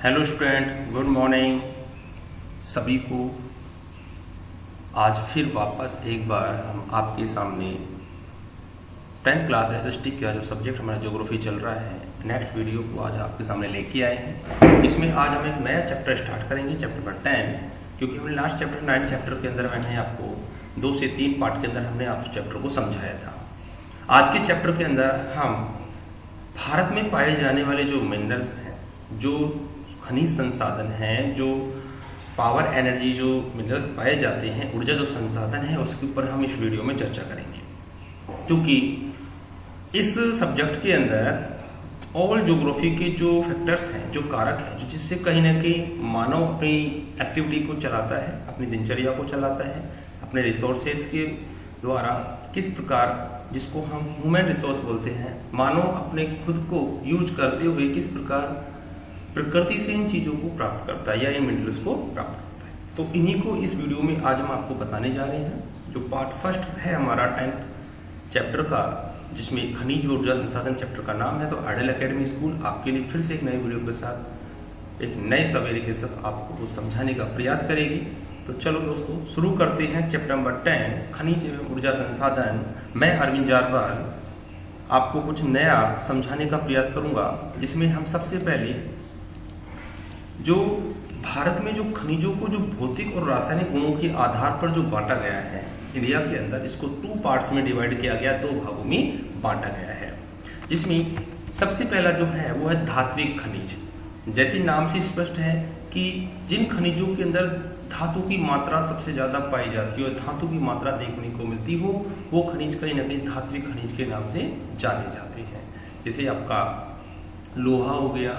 Hello student, good morning सभी को। आज फिर वापस एक बार हम आपके सामने 10th क्लास एसएसटी का जो सब्जेक्ट हमारा ज्योग्राफी चल रहा है, नेक्स्ट वीडियो को आज आपके सामने लेके आए हैं। इसमें आज हम एक नया चैप्टर स्टार्ट करेंगे, चैप्टर नंबर 10, क्योंकि हमने लास्ट चैप्टर 9 चैप्टर के अंदर मैंने आपको 2 से 3 पार्ट के अंदर हमने आप चैप्टर को समझाया था। आज के चैप्टर के अंदर हम भारत में पाए जाने वाले जो मिनरल्स हैं, जो खनिज संसाधन हैं, जो पावर एनर्जी जो मिनरल्स पाए जाते हैं, ऊर्जा जो संसाधन है, उसके ऊपर हम इस वीडियो में चर्चा करेंगे। क्योंकि इस सब्जेक्ट के अंदर ऑल ज्योग्राफी के जो फैक्टर्स हैं, जो कारक हैं, जो जिससे कहीं ना कहीं मानव अपनी एक्टिविटी को चलाता है, अपनी दिनचर्या को चलाता है, अपने रिसोर्सेस के द्वारा किस प्रकार, जिसको हम ह्यूमन रिसोर्स बोलते हैं, मानव अपने खुद को यूज करते हुए किस प्रकार प्रकृति से इन चीजों को प्राप्त करता है या इन मिनरल्स को प्राप्त करता है। तो इन्हीं को इस वीडियो में आज हम आपको बताने जा रहे हैं। जो पार्ट फर्स्ट है हमारा 10th चैप्टर का, जिसमें खनिज व ऊर्जा संसाधन चैप्टर का नाम है, तो आइडल एकेडमी स्कूल आपके लिए फिर से एक नए वीडियो के साथ, एक नए सवेरे के साथ आपको वो समझाने का प्रयास करेगी। तो चलो दोस्तों, शुरू करते हैं चैप्टर नंबर 10, खनिज एवं ऊर्जा संसाधन। मैं अरविंद जारवाल आपको कुछ नया समझाने का प्रयास करूंगा, जिसमें हम सबसे पहले जो भारत में जो खनिजों को जो भौतिक और रासायनिक गुणों के आधार पर जो बांटा गया है इंडिया के अंदर, इसको 2 पार्ट्स में डिवाइड किया गया, 2 भागों में बांटा गया है। जिसमें सबसे पहला जो है वो है धात्विक खनिज। जैसे नाम से स्पष्ट है कि जिन खनिजों के अंदर धातु की मात्रा सबसे ज्यादा पाई जाती है और धातु की मात्रा देखने को मिलती हो, वो खनिज कहीं ना कहीं धात्विक खनिज के नाम से जाने जाते हैं। जैसे आपका लोहा हो गया,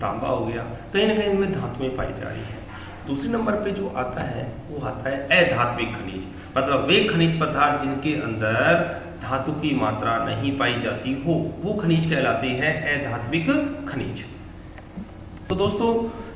तांबा हो गया, कहीं ना कहीं इनमें धातुएं पाई जा रही है। दूसरे नंबर पे जो आता है वो आता है अधात्विक खनिज, मतलब वे खनिज पदार्थ जिनके अंदर धातु की मात्रा नहीं पाई जाती हो, वो खनिज कहलाते हैं अधात्विक खनिज। तो दोस्तों,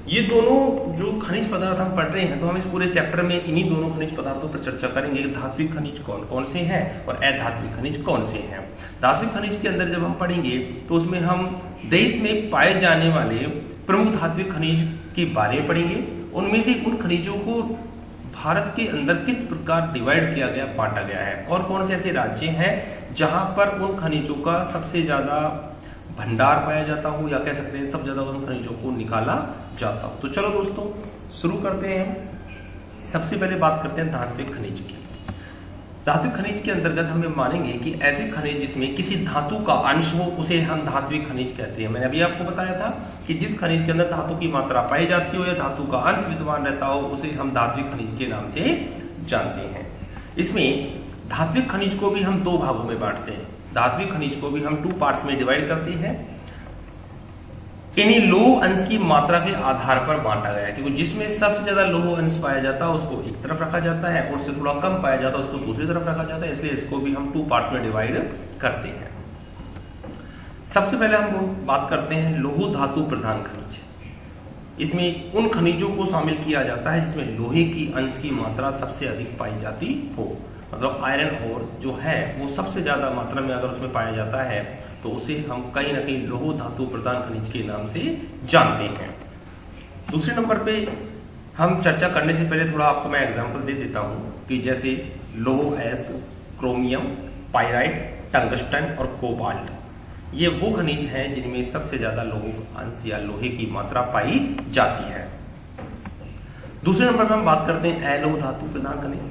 ये दोनों जो खनिज पदार्थ हम पढ़ रहे हैं, तो हम इस पूरे चैप्टर में इन्हीं दोनों खनिज पदार्थों पर चर्चा करेंगे। धात्विक खनिज कौन कौन से हैं और अधात्विक खनिज कौन से हैं। धात्विक खनिज के अंदर जब हम पढ़ेंगे तो उसमें हम देश में पाए जाने वाले प्रमुख धात्विक खनिज के बारे में पढ़ेंगे। उनमें से उन खनिजों को भारत के अंदर किस प्रकार डिवाइड किया गया, बांटा गया है, और कौन से ऐसे राज्य हैं जहां पर उन खनिजों का सबसे ज्यादा भंडार पाया जाता हो, या कह सकते हैं सबसे ज्यादा उन खनिजों को निकाला जाता हो। तो चलो दोस्तों, शुरू करते हैं। सबसे पहले बात करते हैं धात्विक खनिज की। धात्विक खनिज के अंतर्गत हमें मानेंगे कि ऐसे खनिज जिसमें किसी धातु का अंश हो, उसे हम धात्विक खनिज कहते हैं। मैंने अभी आपको बताया था कि जिस खनिज के अंदर धातु की मात्रा पाई जाती हो या धातु का अंश विद्यमान रहता हो, उसे हम धात्विक खनिज के नाम से जानते हैं। इसमें धात्विक खनिज को भी हम 2 भागों में बांटते हैं। धात्विक खनिज को भी हम 2 पार्ट्स में डिवाइड करते हैं। इन्हीं लोह अंश की मात्रा के आधार पर बांटा गया है, क्योंकि जिसमें सबसे ज्यादा लोह अंश पाया जाता है उसको एक तरफ रखा जाता है, और उससे थोड़ा कम पाया जाता है उसको दूसरी तरफ रखा जाता है। इसलिए इसको भी हम 2 पार्ट्स में डिवाइड करते हैं। सबसे पहले हम बात करते हैं लोह धातु प्रधान खनिज। इसमें उन खनिजों को शामिल किया जाता है जिसमें लोहे की अंश की मात्रा सबसे अधिक पाई जाती हो, मतलब आयरन ओर जो है वो सबसे ज्यादा मात्रा में अगर उसमें पाया जाता है, तो उसे हम कहीं ना कहीं लोह धातु प्रधान खनिज के नाम से जानते हैं। दूसरे नंबर पे हम चर्चा करने से पहले थोड़ा आपको मैं एग्जांपल दे देता हूं कि जैसे लोह एस्क, क्रोमियम, पाइराइट, टंगस्टन और कोबाल्ट, ये वो खनिज हैं जिनमें सबसे ज्यादा लोह अंश या लोहे की मात्रा पाई जाती है। दूसरे नंबर पर हम बात करते हैं अलोह धातु प्रधान खनिज।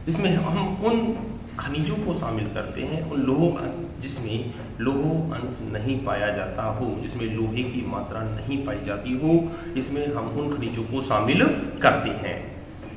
इसमें हम उन खनिजों को शामिल करते हैं, उन लोह जिसमें लोह अंश नहीं पाया जाता हो, जिसमें लोहे की मात्रा नहीं पाई जाती हो, इसमें हम उन खनिजों को शामिल करते हैं।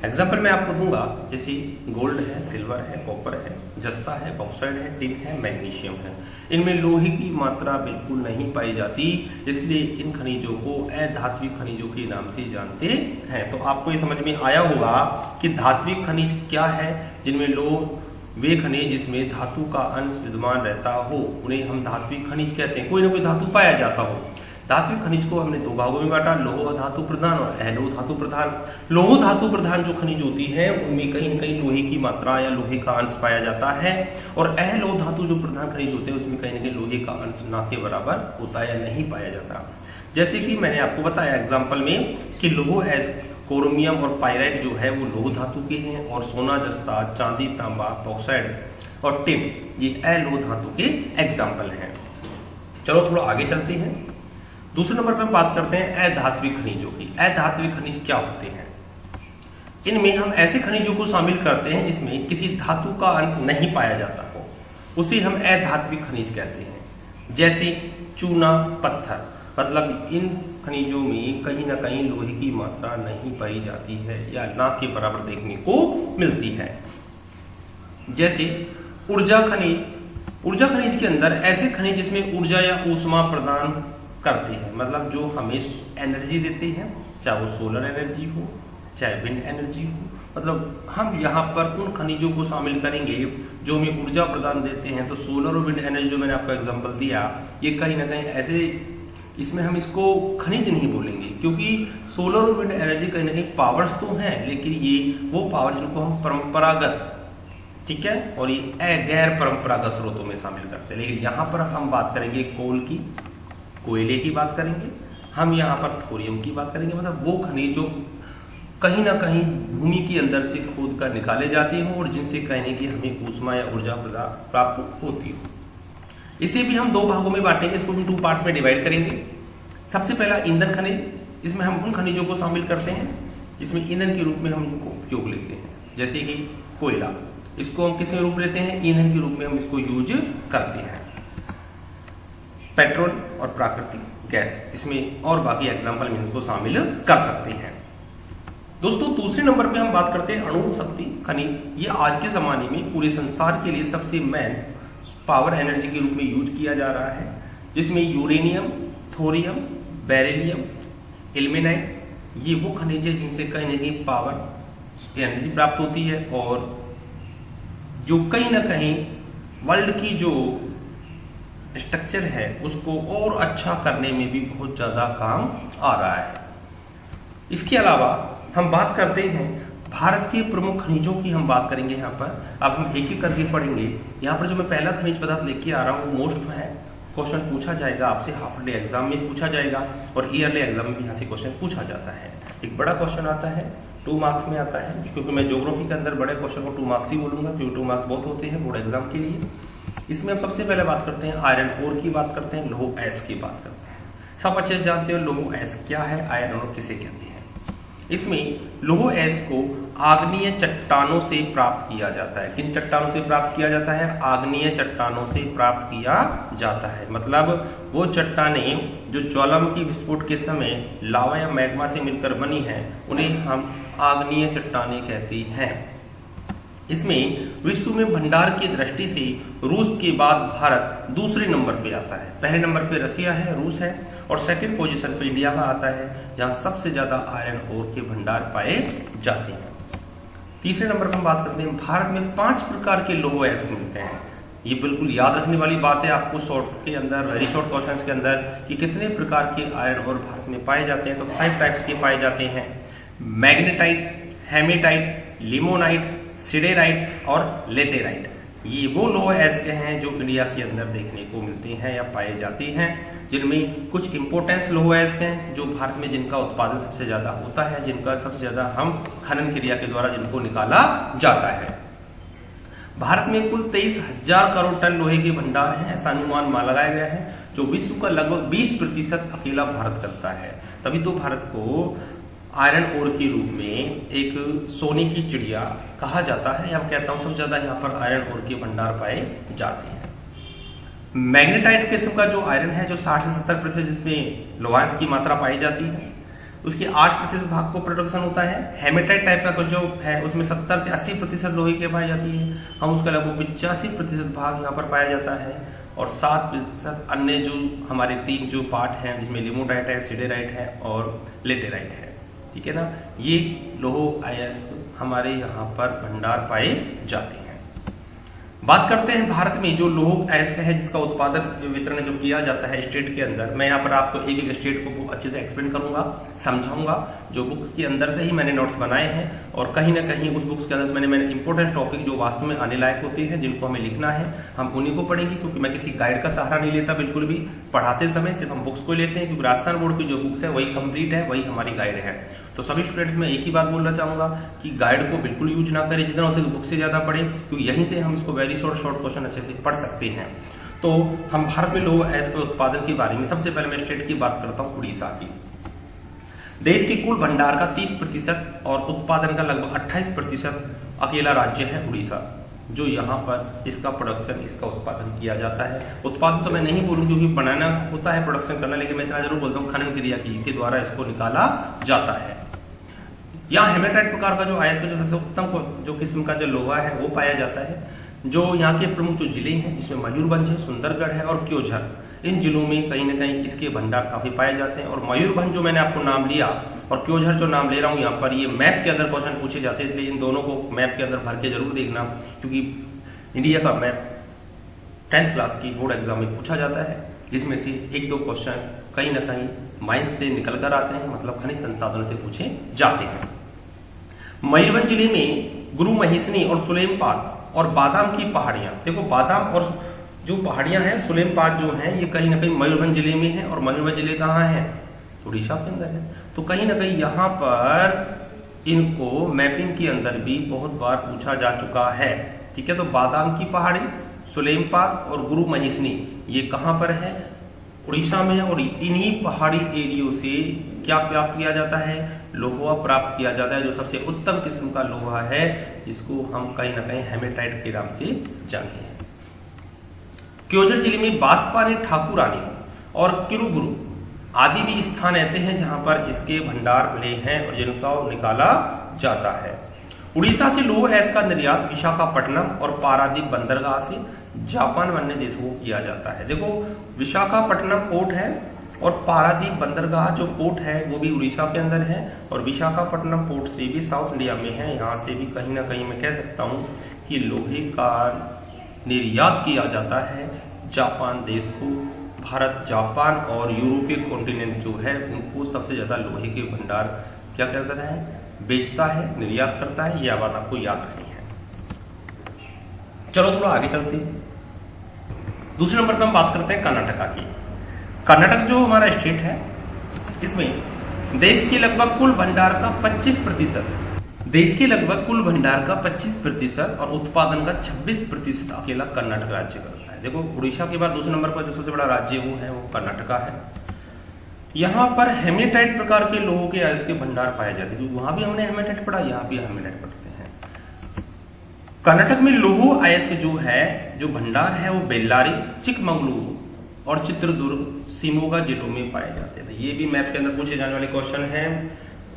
एग्जाम्पल मैं आपको दूंगा, जैसे गोल्ड है, सिल्वर है, कॉपर है, जस्ता है, बॉक्साइड है, टिन है, मैग्नीशियम है। इनमें लोहे की मात्रा बिल्कुल नहीं पाई जाती, इसलिए इन खनिजों को अधात्विक खनिजों के नाम से जानते हैं। तो आपको ये समझ में आया होगा कि धात्विक खनिज क्या है, जिनमें लोह, वे खनिज जिसमें धातु का अंश विद्यमान रहता हो, उन्हें हम धात्विक खनिज कहते हैं। कोई ना कोई धातु पाया जाता हो, धात्विक खनिज को हमने दो भागों में बांटा, लौह धातु प्रधान और अलोह धातु प्रधान। लौह धातु प्रधान जो खनिज होती है उनमें कहीं न कहीं लोहे की मात्रा या लोहे का अंश पाया जाता है, और अलोह धातु जो प्रधान खनिज होते हैं उसमें कहीं न कहीं लोहे का अंश ना के बराबर होता है या नहीं पाया जाता। जैसे कि मैंने आपको बताया एग्जाम्पल में कि लोह एस क्रोमियम और पायराइट जो है वो लोह धातु के हैं, और सोना, जस्ता, चांदी, तांबा, बॉक्साइड और टिन ये अलोह धातु के एग्जाम्पल हैं। चलो थोड़ा आगे चलते हैं। दूसरे नंबर पर हम बात करते हैं अधात्विक खनिजों की। अधात्विक खनिज क्या होते हैं? इनमें हम ऐसे खनिजों को शामिल करते हैं जिसमें किसी धातु का अंश नहीं पाया जाता हो, उसे हम अधात्विक खनिज कहते हैं। जैसे चूना, पत्थर, मतलब इन खनिजों में कहीं ना कहीं लोहे की मात्रा नहीं पाई जाती है या ना के बराबर देखने को मिलती है। जैसे ऊर्जा खनिज। ऊर्जा खनिज के अंदर ऐसे खनिज जिसमें ऊर्जा या ऊष्मा प्रदान करते हैं, मतलब जो हमें एनर्जी देते हैं, चाहे वो सोलर एनर्जी हो चाहे विंड एनर्जी हो, मतलब हम यहाँ पर उन खनिजों को शामिल करेंगे जो हमें ऊर्जा प्रदान देते हैं। तो सोलर और विंड एनर्जी जो मैंने आपको एग्जांपल दिया, ये कहीं ना कहीं ऐसे, इसमें हम इसको खनिज नहीं बोलेंगे क्योंकि सोलर और विंड एनर्जी कहीं ना कहीं पावर्स तो हैं, लेकिन ये वो पावर जिनको हम परंपरागत, ठीक है, और ये गैर परंपरागत स्रोतों में शामिल करते हैं। लेकिन यहाँ पर हम बात करेंगे कोल की, कोयले की बात करेंगे, हम यहाँ पर थोरियम की बात करेंगे, मतलब वो खनिज जो कहीं ना कहीं भूमि के अंदर से खोद कर निकाले जाते हो और जिनसे कहने की हमें ऊष्मा या ऊर्जा प्राप्त होती हो। इसे भी हम दो भागों में बांटेंगे, इसको हम 2 पार्ट्स में डिवाइड करेंगे। सबसे पहला ईंधन खनिज, इसमें हम उन खनिजों को शामिल करते हैं जिसमें ईंधन के रूप में हम इनको उपयोग लेते हैं। जैसे कि कोयला, इसको हम किस रूप लेते हैं? ईंधन के रूप में हम इसको यूज करते हैं। पेट्रोल और प्राकृतिक गैस, इसमें और बाकी एग्जाम्पल में इसको शामिल कर सकते हैं। दोस्तों दूसरे नंबर पे हम बात करते हैं अणु शक्ति खनिज। ये आज के जमाने में पूरे संसार के लिए सबसे मेन पावर एनर्जी के रूप में यूज किया जा रहा है, जिसमें यूरेनियम, थोरियम, बेरिलियम, इल्मेनाइट, ये वो खनिज है जिनसे कहीं ना कहीं पावर एनर्जी प्राप्त होती है और जो कहीं ना कहीं वर्ल्ड की जो स्ट्रक्चर है उसको और अच्छा करने में भी बहुत ज्यादा काम आ रहा है। इसके अलावा हम बात करते हैं भारत के प्रमुख खनिजों की, हम बात करेंगे यहाँ पर। अब हम एक एक करके पढ़ेंगे। यहाँ पर जो मैं पहला खनिज पदार्थ लेके आ रहा हूँ वो मोस्ट है, क्वेश्चन पूछा जाएगा आपसे, हाफ डे एग्जाम में पूछा जाएगा और ईयरली एग्जाम में भी यहाँ से क्वेश्चन पूछा जाता है। एक बड़ा क्वेश्चन आता है, 2 मार्क्स में आता है, क्योंकि मैं ज्योग्राफी के अंदर बड़े क्वेश्चन को 2 मार्क्स ही बोलूंगा क्योंकि 2 मार्क्स बहुत होते हैं बोर्ड एग्जाम के लिए। इसमें हम सबसे पहले बात करते हैं आयरन ओर की बात करते हैं, लौह एस की बात करते हैं। सब अच्छे से जानते हो लौह एस क्या है, आयरन ओर किसे कहते हैं। इसमें लौह एस को आग्नेय चट्टानों से प्राप्त किया जाता है। किन चट्टानों से प्राप्त किया जाता है? आग्नेय चट्टानों से प्राप्त किया जाता है। मतलब वो चट्टानें जो ज्वालामुखी विस्फोट के समय लावा या मैग्मा से मिलकर बनी हैं, उन्हें हम आग्नेय चट्टानें कहते हैं। इसमें विश्व में भंडार की दृष्टि से रूस के बाद भारत दूसरे नंबर पे आता है। पहले नंबर पे रसिया है, रूस है, और सेकंड पोजीशन पे इंडिया का आता है, जहां सबसे ज्यादा आयरन ओर के भंडार पाए जाते हैं। तीसरे नंबर पर हम बात करते हैं, भारत में 5 प्रकार के लौह एस मिलते हैं। ये बिल्कुल याद रखने वाली बात है आपको शॉर्ट के अंदर, वेरी शॉर्ट क्वेश्चंस के अंदर, कि कितने प्रकार के आयरन ओर भारत में पाए जाते हैं। तो 5 टाइप्स के पाए जाते हैं, मैग्नेटाइट, हेमेटाइट, लिमोनाइट, सिडेराइट और लेटेराइट। ये वो लौह एस हैं जो इंडिया के अंदर देखने को मिलते हैं या पाए जाते हैं, जिनमें कुछ इंपोर्टेंस लौह एस हैं जो भारत में जिनका उत्पादन सबसे ज्यादा होता है, जिनका सबसे ज्यादा हम खनन क्रिया के द्वारा जिनको निकाला जाता है। भारत में कुल 23,000 करोड़ टन लोहे के भंडार हैं, ऐसा अनुमान मान लगाया गया है, जो विश्व का लगभग 20% अकेला भारत करता है। तभी तो भारत को आयरन ओर के रूप में एक सोने की चिड़िया कहा जाता है, या कहता हूं सबसे ज्यादा यहाँ पर आयरन ओर के भंडार पाए जाते हैं। मैग्नेटाइट किस्म का जो आयरन है, जो 60 से 70% जिसमें लोहास की मात्रा पाई जाती है, उसके 8% भाग को प्रोडक्शन होता है। हेमेटाइट टाइप का जो है उसमें 70 से 80% लोहे की पाई जाती है, हम उसका लगभग 85% भाग यहाँ पर पाया जाता है, और 7% अन्य जो हमारे 3 जो पार्ट हैं जिसमें लिमोनाइट है, सिडेराइट है और लेटेराइट है, ठीक है ना। ये लौह आयर्स हमारे यहाँ पर भंडार पाए जाते हैं। बात करते हैं भारत में जो लौह अयस्क है जिसका उत्पादन वितरण जो किया जाता है स्टेट के अंदर। मैं यहाँ पर आपको एक एक स्टेट को अच्छे से एक्सप्लेन करूंगा, समझाऊंगा। जो बुक्स के अंदर से ही मैंने नोट्स बनाए हैं और कहीं ना कहीं उस बुक्स के अंदर से मैंने इंपोर्टेंट टॉपिक जो वास्तव में आने लायक होते हैं, जिनको हमें लिखना है, हम उन्हीं को पढ़ेंगे। क्योंकि मैं किसी गाइड का सहारा नहीं लेता बिल्कुल भी, पढ़ाते समय सिर्फ हम बुक्स को लेते हैं। क्योंकि राजस्थान बोर्ड की जो बुक्स है वही कंप्लीट है, वही हमारी गाइड है। तो सभी स्टूडेंट्स में एक ही बात बोलना चाहूंगा कि गाइड को बिल्कुल यूज ना करें, जितना उसे बुक से ज्यादा पढ़ें, क्योंकि यहीं से हम इसको वेरी शॉर्ट क्वेश्चन अच्छे से पढ़ सकते हैं। तो हम भारत में लौह अयस्क उत्पादन के बारे में सबसे पहले मैं स्टेट की बात करता हूं, उड़ीसा की। देश के कुल भंडार का 30% और उत्पादन का लगभग 28% अकेला राज्य है उड़ीसा, जो यहाँ पर इसका प्रोडक्शन, इसका उत्पादन किया जाता है। उत्पादन तो मैं नहीं बोलूं क्योंकि बनाना होता है, प्रोडक्शन करना, लेकिन मैं इतना जरूर बोलता हूँ खनन क्रिया के द्वारा इसको निकाला जाता है। यहाँ हेमेटाइट प्रकार का जो अयस्क जो सबसे उत्तम जो किस्म का जो लोहा है वो पाया जाता है। जो यहाँ के प्रमुख जो जिले हैं जिसमें मयूरभंज है, सुंदरगढ़ है और क्योंझर, इन जिलों में कहीं ना कहीं इसके भंडार काफी पाए जाते हैं। और मयूरभंज जो मैंने आपको नाम लिया और क्योंझर जो नाम ले रहा हूँ यहाँ पर, ये मैप के अंदर क्वेश्चन पूछे जाते हैं, इसलिए इन दोनों को मैप के अंदर भर के जरूर देखना। क्योंकि इंडिया का मैप 10th क्लास की बोर्ड एग्जाम में पूछा जाता है, जिसमें से एक दो क्वेश्चन कहीं ना कहीं माइंड से निकल कर आते हैं, मतलब खनिज संसाधनों से पूछे जाते हैं। मयूरभंज जिले में गुरु महिषनी और सुलेमपाद और बादाम की पहाड़ियां, देखो बादाम और जो पहाड़ियां हैं, सुलेमपाद जो हैं, ये कहीं ना कहीं मयूरभंज जिले में है। और मयूरभंज जिले कहाँ है? उड़ीसा के अंदर है। तो कहीं ना कहीं यहाँ पर इनको मैपिंग के अंदर भी बहुत बार पूछा जा चुका है। ठीक है, तो बादाम की पहाड़ी, सुलेमपाद और गुरु महिषनी ये कहां पर है? उड़ीसा में है। और इन्हीं पहाड़ी एरियो से क्या प्राप्त किया जाता है? लोहा प्राप्त किया जाता है, जो सबसे उत्तम किस्म का लोहा है, जिसको हम कहीं ना कहीं हेमेटाइट के नाम से जानते हैं। क्योंझर जिले में बांसपानी, ठाकुरानी और किरुबुरु आदि भी स्थान ऐसे हैं जहां पर इसके भंडार मिले हैं और जिनका निकाला जाता है। उड़ीसा से लौह अयस्क का निर्यात विशाखापट्टनम और पारादीप बंदरगाह से जापान व अन्य देशों को किया जाता है। देखो, विशाखापट्टनम पोर्ट है और पारादीप बंदरगाह जो पोर्ट है वो भी उड़ीसा के अंदर है। और विशाखापट्टनम पोर्ट से भी साउथ इंडिया में है, यहाँ से भी कहीं ना कहीं मैं कह सकता हूँ कि लोहे का निर्यात किया जाता है जापान देश को। भारत, जापान और यूरोपीय कॉन्टिनेंट जो है उनको सबसे ज्यादा लोहे के भंडार क्या करता है? बेचता है, निर्यात करता है। यह बात आपको याद रखनी है। चलो थोड़ा आगे चलते हैं। दूसरे नंबर पर हम बात करते हैं कर्नाटका की। कर्नाटक जो हमारा स्टेट है, इसमें देश के लगभग कुल भंडार का 25%, देश के लगभग कुल भंडार का 25% और उत्पादन का 26% अकेला कर्नाटक राज्य करता है। देखो, उड़ीसा के बाद दूसरे नंबर पर जो सबसे बड़ा राज्य वो कर्नाटका है। यहाँ पर हेमेटाइट प्रकार के लोहों के अयस्क के भंडार पाए जाते हैं, क्योंकि वहां भी हमने हेमेटाइट पढ़ा, यहाँ भी हेमेटाइट पढ़ते हैं। कर्नाटक में लौह अयस्क जो है, जो भंडार है, वो बेल्लारी, चिकमंगलुरु और चित्रदुर्ग, शिमोगा जिलों में पाए जाते हैं। ये भी मैप के अंदर पूछे जाने वाले क्वेश्चन है।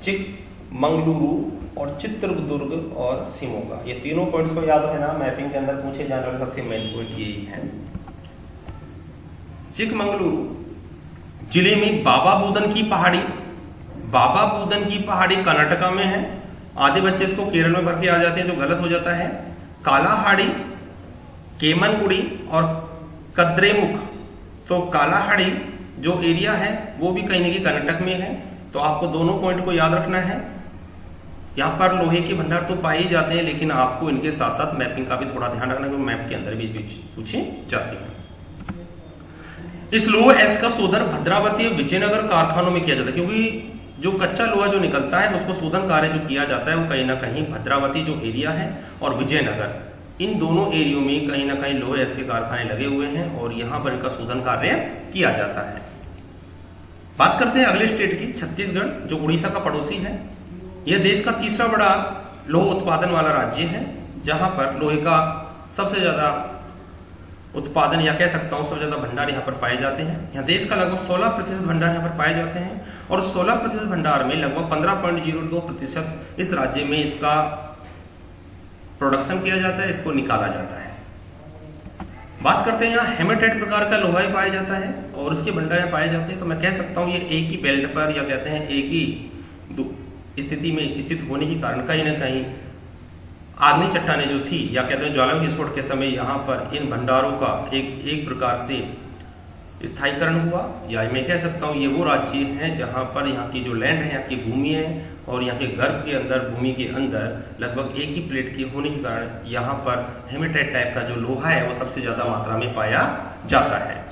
चिकमंगलुरु और चित्रदुर्ग और शिमोगा, ये तीनों पॉइंट्स को याद रखना। मैपिंग के अंदर पूछे जाने वाले सबसे मेन पॉइंट यही है। चिकमंगलुरु जिले में बाबा बुदन की पहाड़ी, बाबा बुदन की पहाड़ी कर्नाटका में है। आधे बच्चे इसको केरल में भर के आ जाते हैं, जो गलत हो जाता है। कालाहाड़ी, केमनगुड़ी और कद्रेमुख, तो कालाहाड़ी जो एरिया है वो भी कहीं ना कहीं कर्नाटक में है। तो आपको दोनों पॉइंट को याद रखना है। यहाँ पर लोहे के भंडार तो पाए ही जाते हैं, लेकिन आपको इनके साथ साथ मैपिंग का भी थोड़ा ध्यान रखना, क्योंकि मैप के अंदर भी पूछे जाते हैं। इस लोह अयस्क का शोधन भद्रावती और विजयनगर कारखानों में किया जाता है, क्योंकि जो कच्चा लोहा जो निकलता है उसको शोधन कार्य जो किया जाता है वो कहीं ना कहीं भद्रावती जो एरिया है और विजयनगर, इन दोनों एरियो में कहीं ना कहीं लोह अयस्क के कारखाने लगे हुए हैं और यहाँ पर इनका शोधन कार्य किया जाता है। बात करते हैं अगले स्टेट की, छत्तीसगढ़, जो उड़ीसा का पड़ोसी है। यह देश का तीसरा बड़ा लोह उत्पादन वाला राज्य है, जहां पर लोहे का सबसे ज्यादा उत्पादन या कह सकता हूं सबसे ज्यादा भंडार यहाँ पर पाए जाते हैं। यहाँ देश का लगभग 16% भंडार यहाँ पर पाए जाते हैं और 16% भंडार में लगभग 15.02% इस राज्य में इसका प्रोडक्शन किया जाता है, इसको निकाला जाता है। बात करते हैं यहाँ हेमेटाइट प्रकार का लोहा पाया जाता है और उसके भंडार पाए जाते हैं। तो मैं कह सकता हूं ये एक ही बेल्ट पर, या कहते हैं एक ही स्थिति में स्थित होने के कारण कहीं ना कहीं आग्नेय चट्टाने जो थी या कहते हैं ज्वालामुखी विस्फोट के समय यहाँ पर इन भंडारों का एक प्रकार से स्थायीकरण हुआ, या मैं कह सकता हूँ ये वो राज्य हैं जहाँ पर यहाँ की जो लैंड है, यहाँ की भूमि है और यहाँ के गर्भ के अंदर, भूमि के अंदर लगभग एक ही प्लेट के होने के कारण यहाँ पर हेमेटाइट टाइप का जो लोहा है वो सबसे ज्यादा मात्रा में पाया जाता है।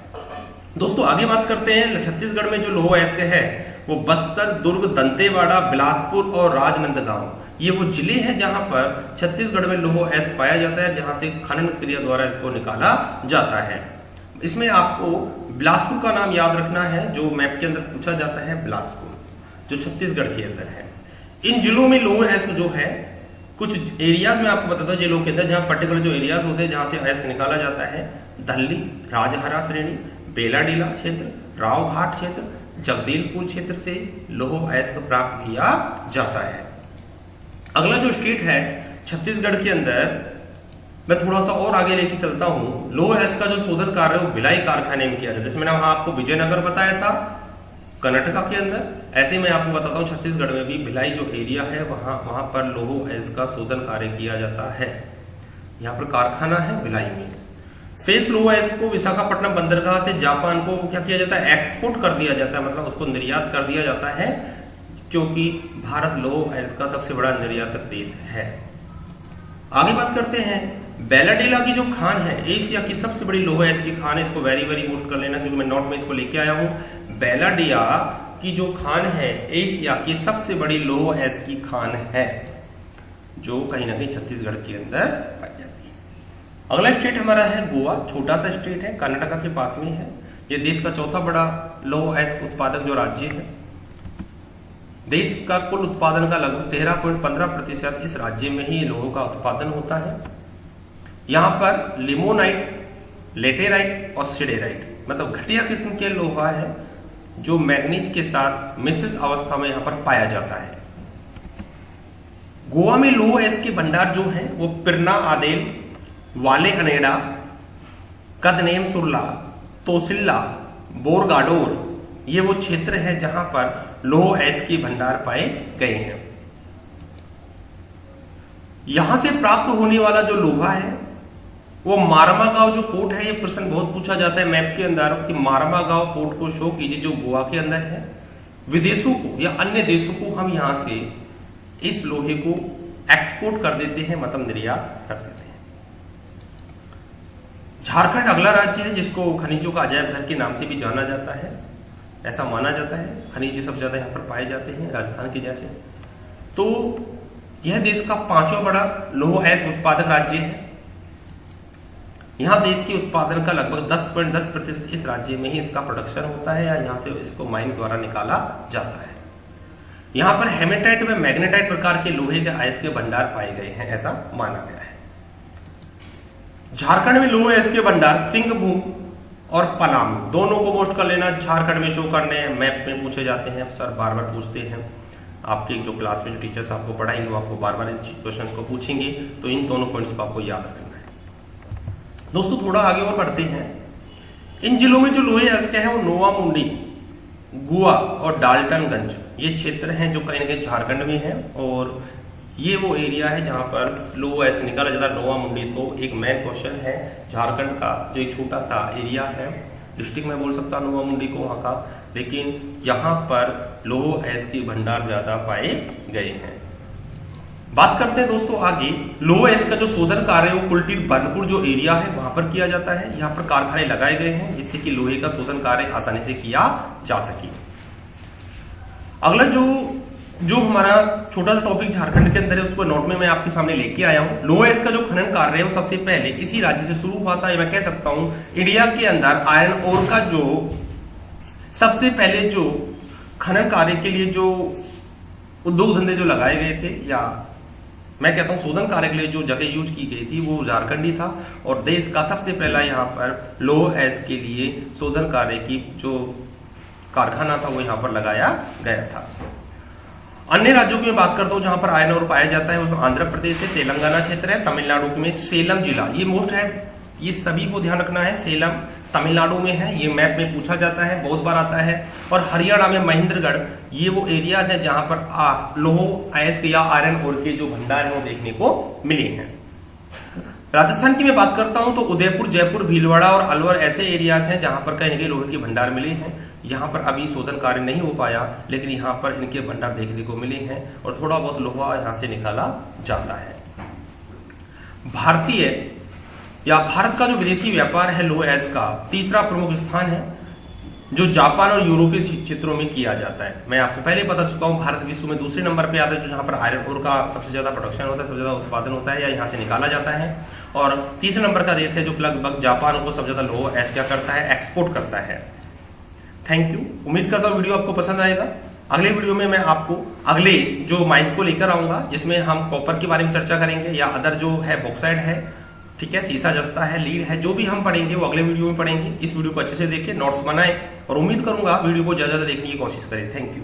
दोस्तों आगे बात करते हैं, छत्तीसगढ़ में जो लोह अयस्क है वो बस्तर, दुर्ग, दंतेवाड़ा, बिलासपुर और राजनांदगांव ये वो जिले हैं जहां पर छत्तीसगढ़ में लोह अयस्क पाया जाता है, जहां से खनन क्रिया द्वारा इसको निकाला जाता है। इसमें आपको बिलासपुर का नाम याद रखना है, जो मैप के अंदर पूछा जाता है, बिलासपुर जो छत्तीसगढ़ के अंदर है। इन जिलों में लोह अयस्क जो है कुछ एरियाज में आपको बताता हूँ जिलों के अंदर जहां पर्टिकुलर जो एरियाज होते हैं जहां से अयस्क निकाला जाता है, दल्ली, राजहरा श्रेणी, बेलाडीला क्षेत्र, रावघाट क्षेत्र, जगदीलपुर क्षेत्र से लोह अयस्क प्राप्त किया जाता है। अगला जो स्टेट है छत्तीसगढ़ के अंदर, मैं थोड़ा सा और आगे लेके चलता हूं। लोह अयस्क का जो शोधन कार्य वो भिलाई कारखाने में किया जाता है। जैसे मैंने वहां आपको विजयनगर बताया था कर्नाटका के अंदर, ऐसे मैं आपको बताता हूँ छत्तीसगढ़ में भी भिलाई जो एरिया है वहां पर लोह अयस्क का शोधन कार्य किया जाता है। यहाँ पर कारखाना है भिलाई में। शेष लोह अयस्क को विशाखापट्टनम बंदरगाह से जापान को क्या किया जाता है, एक्सपोर्ट कर दिया जाता है, मतलब उसको निर्यात कर दिया जाता है, क्योंकि भारत लोह अयस्क का सबसे बड़ा निर्यातक देश है। आगे बात करते हैं, बेलाडीला की जो खान है एशिया की सबसे बड़ी लोह अयस्क की खान है, इसको वेरी वेरी नोट कर लेना क्योंकि मैं नोट में इसको लेके आया हूं। बेलाडीला की जो खान है एशिया की सबसे बड़ी लोह अयस्क की खान है, जो कहीं ना कहीं छत्तीसगढ़ के अंदर पाई जाती है। अगला स्टेट हमारा है गोवा, छोटा सा स्टेट है, कर्नाटका के पास में है। यह देश का चौथा बड़ा लोह अयस्क उत्पादक जो राज्य है। देश का कुल उत्पादन का लगभग 13.15% इस राज्य में ही लोह का उत्पादन होता है। यहां पर लिमोनाइट, लेटेराइट और सिडेराइट मतलब घटिया किस्म के लोहा है जो मैग्नीज के साथ मिश्रित अवस्था में यहां पर पाया जाता है। गोवा में लोह अयस्क के भंडार जो है वो पिरना आदेल, वाले अनेडा, कदनेम सुरला, तोसिल्ला, बोरगाडोर ये वो क्षेत्र है जहां पर लोह अयस्क के भंडार पाए गए हैं। यहां से प्राप्त होने वाला जो लोहा है वो मारमागांव जो पोर्ट है, ये प्रश्न बहुत पूछा जाता है मैप के अंदर कि मारमागांव पोर्ट को शो कीजिए जो गोवा के अंदर है। विदेशों को या अन्य देशों को हम यहां से इस लोहे को एक्सपोर्ट कर देते हैं, मतलब निर्यात कर देते हैं। झारखंड अगला राज्य है जिसको खनिजों का अजायब घर के नाम से भी जाना जाता है, ऐसा माना जाता है। खनिज सबसे ज्यादा यहाँ पर पाए जाते हैं राजस्थान के जैसे। तो यह देश का 5वां बड़ा लोह अयस्क उत्पादक राज्य है। यहां देश के उत्पादन का लगभग 10.10% इस राज्य में ही इसका प्रोडक्शन होता है या यहां से इसको माइन द्वारा निकाला जाता है। यहां पर हेमेटाइट में मैग्नेटाइट प्रकार के लोहे के अयस्क के भंडार पाए गए हैं, ऐसा माना गया है। झारखंड में लोह अयस्क के भंडार सिंहभूम और पलामू दोनों को मोस्ट कर लेना, झारखंड में शो करने हैं, मैप में पूछे जाते हैं, सर बार बार पूछते हैं। आपके जो क्लास में जो टीचर्स आपको पढ़ाएंगे वो आपको बार बार इन क्वेश्चंस को पूछेंगे, तो इन दोनों पॉइंट्स को आपको याद रखना है। दोस्तों थोड़ा आगे और बढ़ते हैं। इन जिलों में जो लोहे अयस्क है वो नोवा मुंडी, गुआ और डाल्टनगंज ये क्षेत्र हैं जो कहीं ना कहीं झारखंड में है, और ये वो एरिया है जहां पर लोह अयस्क निकाला जाता है। नोवा मुंडी तो एक मेन क्वेश्चन है झारखंड का, जो एक छोटा सा एरिया है, डिस्ट्रिक्ट में बोल सकता हूं नोवा मुंडी को वहां का, लेकिन यहां पर लोह अयस्क के भंडार ज्यादा पाए गए हैं। बात करते हैं दोस्तों आगे, लोह अयस्क का जो शोधन कार्य है वो कुलटीर बर्नपुर जो एरिया है वहां पर किया जाता है। यहाँ पर कारखाने लगाए गए हैं जिससे कि लोहे का शोधन कार्य आसानी से किया जा सके। अगला जो हमारा छोटा सा टॉपिक झारखंड के अंदर है उसको नोट में मैं आपके सामने लेके आया हूं। लोह अयस्क का जो खनन कार्य है वो सबसे पहले इसी राज्य से शुरू हुआ था। मैं कह सकता हूं इंडिया के अंदर आयरन ओर का जो सबसे पहले जो खनन कार्य के लिए जो उद्योग धंधे जो लगाए गए थे, या मैं कहता हूं शोधन कार्य के लिए जो जगह यूज की गई थी वो झारखंड ही था, और देश का सबसे पहला यहाँ पर लोह अयस्क के लिए शोधन कार्य की जो कारखाना था वो यहाँ पर लगाया गया था। अन्य राज्यों की मैं बात करता हूं जहां पर आयरन ओर पाया जाता है, उसमें आंध्र प्रदेश है, तेलंगाना क्षेत्र है, तमिलनाडु में सेलम जिला ये मोस्ट है, ये सभी को ध्यान रखना है। सेलम तमिलनाडु में है, ये मैप में पूछा जाता है, बहुत बार आता है। और हरियाणा में महेंद्रगढ़, ये वो एरियाज है जहां पर लोह अयस्क या आयरन ओर के जो भंडार है वो देखने को मिले हैं। राजस्थान की मैं बात करता हूं तो उदयपुर, जयपुर, भीलवाड़ा और अलवर ऐसे एरियाज हैं जहां पर कहीं ना कहीं लोहे के भंडार मिले हैं। यहाँ पर अभी शोधन कार्य नहीं हो पाया, लेकिन यहाँ पर इनके भंडार देखने को मिले हैं और थोड़ा बहुत लोहा यहाँ से निकाला जाता है। भारतीय या भारत का जो विदेशी व्यापार है लोह अयस्क का तीसरा प्रमुख स्थान है, जो जापान और यूरोपीय क्षेत्रों में किया जाता है। मैं आपको पहले बता चुका हूं, भारत विश्व में दूसरे नंबर पे आता है, जो जहां पर आयरन ओर का सबसे ज्यादा प्रोडक्शन होता है, सबसे ज्यादा उत्पादन होता है या यहां से निकाला जाता है। और तीसरे नंबर का देश है जो लगभग जापान को सबसे ज्यादा लोह अयस्क क्या करता है, एक्सपोर्ट करता है। थैंक यू, उम्मीद करता हूं वीडियो आपको पसंद आएगा। अगले वीडियो में मैं आपको अगले जो माइंस को लेकर आऊंगा, जिसमें हम कॉपर के बारे में चर्चा करेंगे या अदर जो है बॉक्साइड है, ठीक है, सीसा जस्ता है, लीड है, जो भी हम पढ़ेंगे वो अगले वीडियो में पढ़ेंगे। इस वीडियो को अच्छे से देखिए, नोट्स बनाएं और उम्मीद करूंगा वीडियो को ज्यादा देखने की कोशिश करें। Thank you.